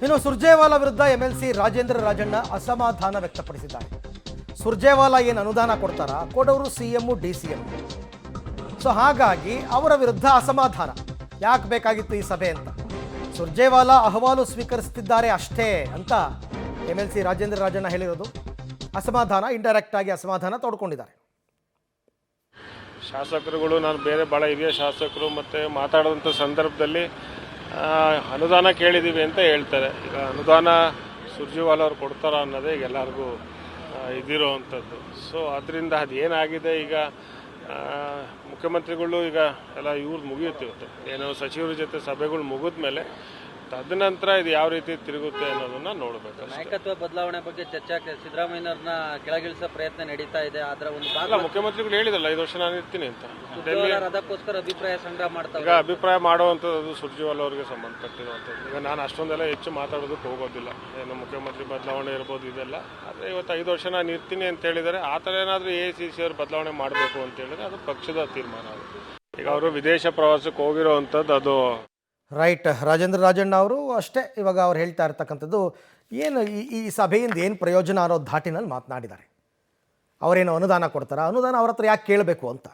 ಇನ್ನು ಸುರ್ಜೇವಾಲಾ ವಿರುದ್ಧ ಎಂಎಲ್ಸಿ ರಾಜೇಂದ್ರ ರಾಜಣ್ಣ ಅಸಮಾಧಾನ ವ್ಯಕ್ತಪಡಿಸಿದ್ದಾರೆ. ಸುರ್ಜೇವಾಲಾ ಏನು ಅನುದಾನ ಕೊಡ್ತಾರಾ, ಕೊಡೋರು ಸಿಎಂ ಡಿಸಿಎಂ. ಸೊ ಹಾಗಾಗಿ ಅವರ ವಿರುದ್ಧ ಅಸಮಾಧಾನ. ಯಾಕೆ ಬೇಕಾಗಿತ್ತು ಈ ಸಭೆ ಅಂತ. ಸುರ್ಜೇವಾಲಾ ಅಹವಾಲು ಸ್ವೀಕರಿಸುತ್ತಿದ್ದಾರೆ ಅಷ್ಟೇ ಅಂತ ಎಂಎಲ್ಸಿ ರಾಜೇಂದ್ರ ರಾಜಣ್ಣ ಹೇಳಿರೋದು. ಅಸಮಾಧಾನ, ಇಂಡೈರೆಕ್ಟ್ ಆಗಿ ಅಸಮಾಧಾನ ತೋಡ್ಕೊಂಡಿದ್ದಾರೆ. ಶಾಸಕರುಗಳು, ನಾನು ಬೇರೆ ಭಾಳ ಹಿರಿಯ ಶಾಸಕರು ಮತ್ತು ಮಾತಾಡೋಂಥ ಸಂದರ್ಭದಲ್ಲಿ ಅನುದಾನ ಕೇಳಿದ್ದೀವಿ ಅಂತ ಹೇಳ್ತಾರೆ. ಈಗ ಅನುದಾನ ಸುರ್ಜೇವಾಲಾ ಅವ್ರು ಕೊಡ್ತಾರ ಅನ್ನೋದೇ ಈಗ ಎಲ್ಲರಿಗೂ ಇದಿರೋ ಅಂಥದ್ದು. ಸೊ ಅದರಿಂದ ಅದೇನಾಗಿದೆ, ಈಗ ಮುಖ್ಯಮಂತ್ರಿಗಳು ಈಗ ಎಲ್ಲ ಇವ್ರದ್ದು ಮುಗಿಯುತ್ತೆ ಇವತ್ತು, ಏನೋ ಸಚಿವರ ಜೊತೆ ಸಭೆಗಳು ಮುಗಿದ ಮೇಲೆ ತದನಂತರ ಇದು ಯಾವ ರೀತಿ ತಿರುಗುತ್ತೆ ಅನ್ನೋದನ್ನ ನೋಡಬೇಕು. ನಾಯಕತ್ವ ಬದಲಾವಣೆ ಬಗ್ಗೆ ಚರ್ಚೆ ಆಗ್ತದೆ. ಸಿದ್ದರಾಮಯ್ಯವ್ರನ್ನ ಕೆಳಗಿಳಿಸೋ ಪ್ರಯತ್ನ ನಡೀತಾ ಇದೆ. ಅದರ ಒಂದು ಭಾಗ ಮುಖ್ಯಮಂತ್ರಿಗಳು ಹೇಳಿದಲ್ಲ 5 ವರ್ಷ ನಾನು ಇರ್ತೀನಿ ಅಂತ. ಅದಕ್ಕೋಸ್ಕರ ಅಭಿಪ್ರಾಯ ಸಂಗ್ರಹ ಮಾಡ್ತಾರೆ. ಈಗ ಅಭಿಪ್ರಾಯ ಮಾಡುವಂಥದ್ದು ಅದು ಸುರ್ಜೇವಾಲಾ ಅವರಿಗೆ ಸಂಬಂಧಪಟ್ಟಿರುವಂಥದ್ದು. ಈಗ ನಾನು ಅಷ್ಟೊಂದೆಲ್ಲ ಹೆಚ್ಚು ಮಾತಾಡೋದಕ್ಕೆ ಹೋಗೋದಿಲ್ಲ. ಏನು ಮುಖ್ಯಮಂತ್ರಿ ಬದಲಾವಣೆ ಇರ್ಬೋದು ಇದೆಲ್ಲ. ಆದರೆ ಇವತ್ತು 5 ವರ್ಷ ನಾನು ಇರ್ತೀನಿ ಅಂತ ಹೇಳಿದರೆ, ಆ ಥರ ಏನಾದರೂ AICC ಅವರು ಬದಲಾವಣೆ ಮಾಡಬೇಕು ಅಂತ ಹೇಳಿದ್ರೆ ಅದು ಪಕ್ಷದ ತೀರ್ಮಾನ. ಈಗ ಅವರು ವಿದೇಶ ಪ್ರವಾಸಕ್ಕೆ ಹೋಗಿರೋವಂಥದ್ದು ಅದು ರೈಟ್. ರಾಜೇಂದ್ರ ರಾಜಣ್ಣ ಅವರು ಅಷ್ಟೇ ಇವಾಗ ಅವ್ರು ಹೇಳ್ತಾ ಇರ್ತಕ್ಕಂಥದ್ದು ಏನು ಈ ಸಭೆಯಿಂದ ಏನು ಪ್ರಯೋಜನ ಅನ್ನೋ ಧಾಟಿನಲ್ಲಿ ಮಾತನಾಡಿದ್ದಾರೆ. ಅವರೇನು ಅನುದಾನ ಕೊಡ್ತಾರಾ, ಅನುದಾನ ಅವ್ರ ಹತ್ರ ಯಾಕೆ ಕೇಳಬೇಕು ಅಂತ.